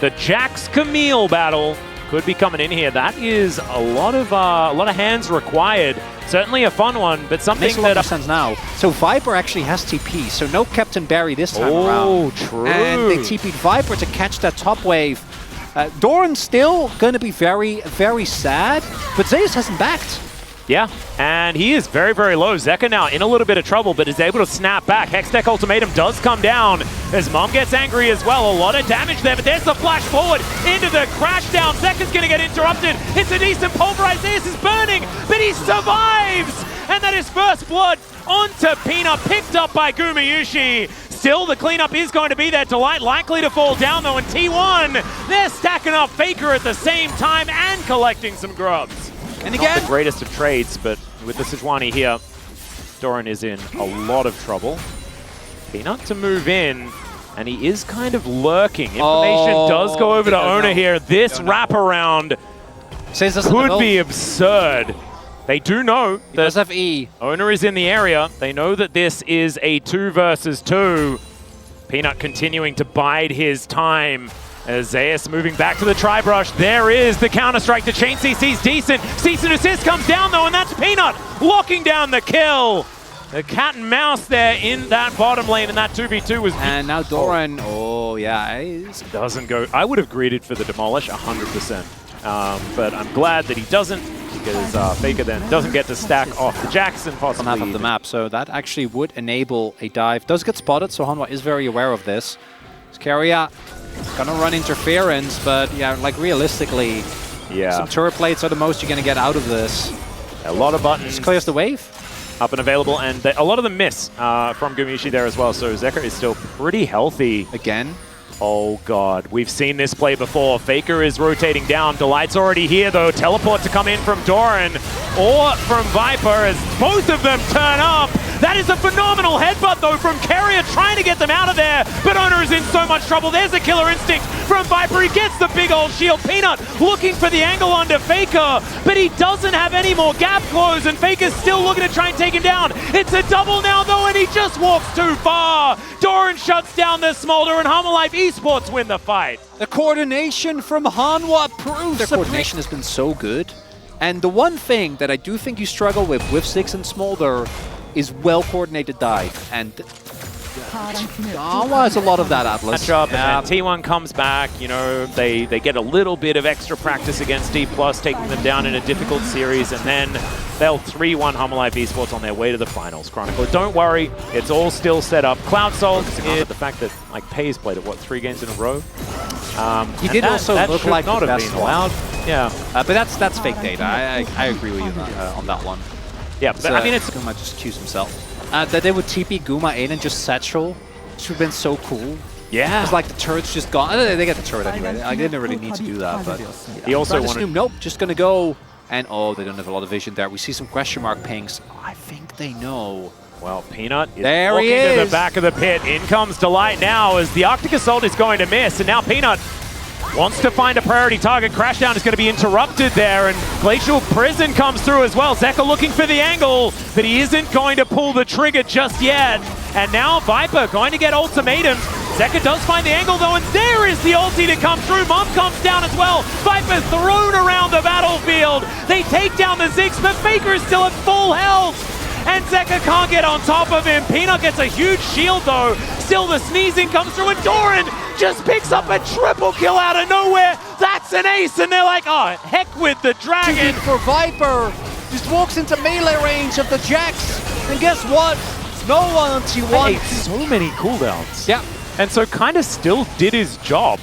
The Jax Camille battle could be coming in here. That is a lot of hands required. Certainly a fun one, but something makes a lot of sense now. So Viper actually has TP, so no Captain Barry this time around. Oh, true. And they TP'd Viper to catch that top wave. Doran's still going to be very, very sad, but Zeus hasn't backed. Yeah, and he is very, very low. Zeka now in a little bit of trouble, but is able to snap back. Hextech Ultimatum does come down as Mom gets angry as well. A lot of damage there, but there's the flash forward into the crash down. Zeka's going to get interrupted. It's a decent pulverize. Zeus is burning, but he survives! And that is first blood onto Peanut, picked up by Gumayushi. Still, the cleanup is going to be there. Delight likely to fall down, though, in T1. They're stacking up Faker at the same time and collecting some grubs. And Not again, the greatest of trades, but with the Sejuani here, Doran is in a lot of trouble. Peanut to move in, and he is kind of lurking. Information does go over to Owner here. This wraparound could be absurd. They do know that does have E. Owner is in the area. They know that this is a 2 versus 2. Peanut continuing to bide his time. As Zeus moving back to the tri-brush. There is the counter-strike. The chain CC's decent. Cease and assist comes down though, and that's Peanut locking down the kill. The cat and mouse there in that bottom lane, and that 2v2 was... And now Doran, doesn't go. I would have greeted for the demolish 100%. But I'm glad that he doesn't, because Faker then doesn't get to stack off the Jackson possibly. On half of the map, so that actually would enable a dive. Does get spotted, so Hanwha is very aware of this. Scaria gonna run interference, but yeah, like realistically, some turret plates are the most you're gonna get out of this. A lot of buttons. Just clears the wave. Up and available, and a lot of them miss from Gumishi there as well, so Zeka is still pretty healthy. Again. Oh god, we've seen this play before. Faker is rotating down. Delight's already here though. Teleport to come in from Doran or from Viper as both of them turn up. That is a phenomenal headbutt though from Carrier trying to get them out of there, but Owner is in so much trouble. There's a killer instinct from Viper. He gets the big old shield. Peanut looking for the angle onto Faker, but he doesn't have any more gap close, and Faker's still looking to try and take him down. It's a double now though, and he just walks too far. Doran shuts down the Smolder, and Life Esports win the fight. The coordination from Hanwha proves their coordination has been so good. And the one thing that I do think you struggle with Six and Smolder is well-coordinated dive. And Hanwha has a lot of that, Atlas. Match up, and T1 comes back. You know, they get a little bit of extra practice against D+, taking them down in a difficult series, and then they'll 3-1 Life Esports on their way to the finals. Chronicle, don't worry, it's all still set up. Cloud Soul, the fact that like Pay's played what 3 games in a row. He did also look like not the have best been allowed. Yeah, but that's fake data. I agree with you on that one. Yeah, but I mean, it's Guma just accused himself. That they would TP Guma in and just satchel, which would have been so cool. Yeah. It's like the turret's just gone. They get the turret anyway. I didn't really need to do that, but he also wanted... Nope, just gonna go. And they don't have a lot of vision there. We see some question mark pings. I think they know. Well, Peanut is there walking to the back of the pit. In comes Delight now as the Arctic Assault is going to miss, and now Peanut wants to find a priority target. Crashdown is going to be interrupted there, and Glacial Prison comes through as well. Zeka looking for the angle, but he isn't going to pull the trigger just yet. And now Viper going to get ultimatums. Zeka does find the angle though, and there is the ulti to come through. Mom comes down as well. Viper thrown around the battlefield. They take down the Ziggs, but Faker is still at full health. And Zeka can't get on top of him. Peanut gets a huge shield though. Still the sneezing comes through, and Doran just picks up a triple kill out of nowhere. That's an ace, and they're like, oh, heck with the dragon. For Viper, just walks into melee range of the Jax. And guess what? No one on T1. So many cooldowns. Yeah. And so kind of still did his job.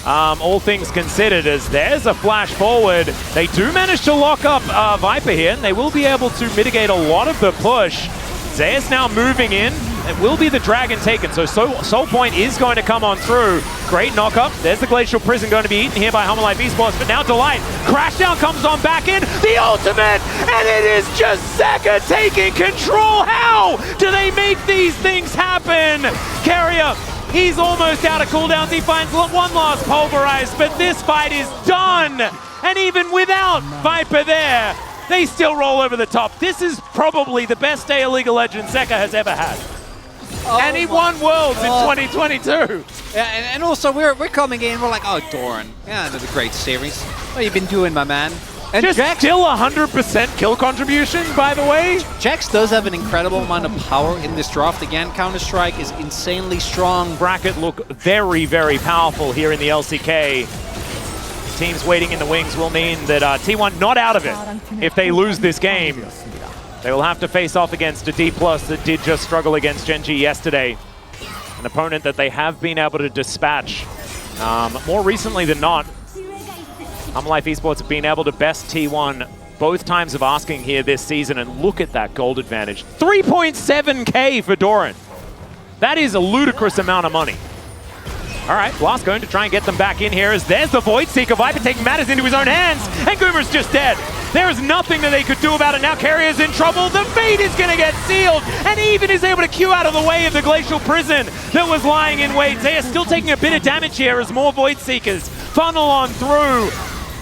All things considered, as there's a flash forward. They do manage to lock up Viper here, and they will be able to mitigate a lot of the push. Zeus now moving in. It will be the dragon taken, so Soul Point is going to come on through. Great knock-up. There's the Glacial Prison going to be eaten here by Life Esports, but now Delight. Crashdown comes on back in. The ultimate, and it is just Zeka taking control. How do they make these things happen? Carrier, he's almost out of cooldowns. He finds one last pulverize, but this fight is done. And even without Viper there, they still roll over the top. This is probably the best day of League of Legends Zeka has ever had. And he won Worlds in 2022. Yeah, and also we're coming in, we're like, oh, Doran, yeah, another great series. What have you been doing, my man? And just Jax, still 100% kill contribution, by the way. Jax does have an incredible amount of power in this draft. Again, Counter-Strike is insanely strong. Bracket look very, very powerful here in the LCK. Teams waiting in the wings will mean that T1 not out of it. If they lose this game, they will have to face off against a D+ that did just struggle against Gen G yesterday. An opponent that they have been able to dispatch more recently than not. Life Esports have been able to best T1 both times of asking here this season, and look at that gold advantage. 3.7k for Doran. That is a ludicrous amount of money. All right, Blast going to try and get them back in here as there's the Void Seeker. Viper taking matters into his own hands, and Goomer's just dead. There is nothing that they could do about it. Now Carrier's in trouble. The Fate is going to get sealed, and even is able to queue out of the way of the Glacial Prison that was lying in wait. They are still taking a bit of damage here as more Void Seekers funnel on through.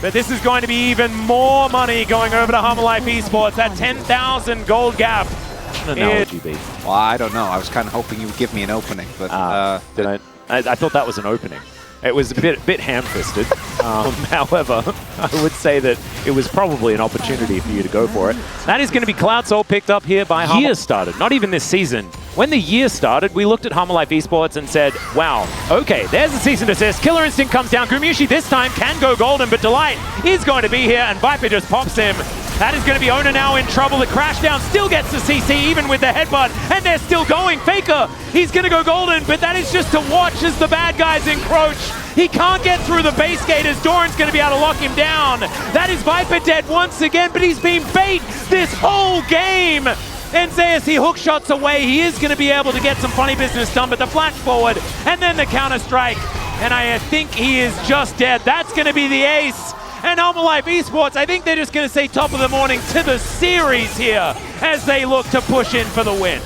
But this is going to be even more money going over to Life Esports. That 10,000 gold gap. What analogy be? Well, I don't know. I was kind of hoping you would give me an opening, but I thought that was an opening. It was a bit ham-fisted. However, I would say that it was probably an opportunity for you to go for it. That is going to be Cloud Soul picked up here by Year started, not even this season. When the year started, we looked at Life Esports and said, wow, okay, there's the cease and desist. Killer Instinct comes down. Gumiushi this time can go golden, but Delight is going to be here, and Viper just pops him. That is going to be Ona now in trouble. The Crashdown still gets the CC, even with the headbutt, and they're still going. Faker, he's going to go golden, but that is just to watch as the bad guys encroach. He can't get through the base gate as Doran's going to be able to lock him down. That is Viper dead once again, but he's been bait this whole game. And as he hook shots away, he is going to be able to get some funny business done, but the flash forward, and then the counter-strike, and I think he is just dead. That's going to be the ace. And Life Esports, I think they're just going to say top of the morning to the series here as they look to push in for the win.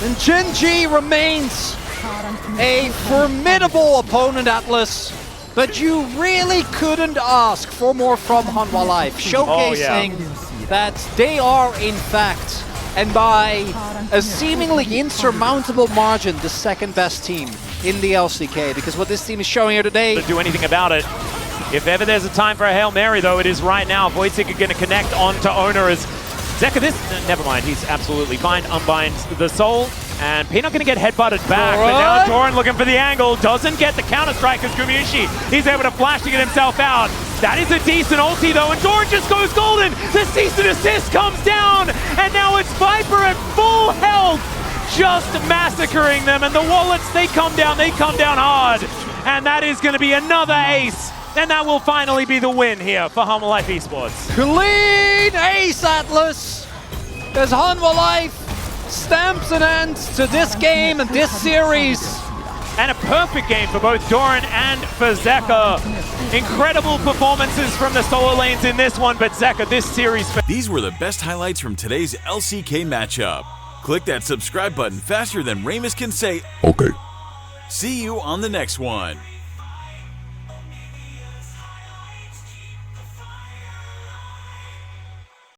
And Gen G remains a formidable opponent, Atlas, but you really couldn't ask for more from Hanwha Life, showcasing that they are, in fact, and by a seemingly insurmountable margin, the second best team in the LCK, because what this team is showing here today... To do anything about it. If ever there's a time for a Hail Mary, though, it is right now. Voidseeker going to connect onto Owner as Zeka never mind, he's absolutely fine. Unbinds the Soul, and Peanut going to get headbutted back. But now Doran looking for the angle, doesn't get the counter-strike as Gumiushi. He's able to flash to get himself out. That is a decent ulti, though, and Doran just goes golden. The cease and desist comes down, and now it's Viper at full health, just massacring them. And the Wallets, they come down hard. And that is going to be another ace. And that will finally be the win here for Hanwha Life Esports. Clean ace, Atlas! As Hanwha Life stamps an end to this game and this series. And a perfect game for both Doran and for Zeka. Incredible performances from the solo lanes in this one, but Zeka, this series... These were the best highlights from today's LCK matchup. Click that subscribe button faster than Ramus can say, okay. See you on the next one.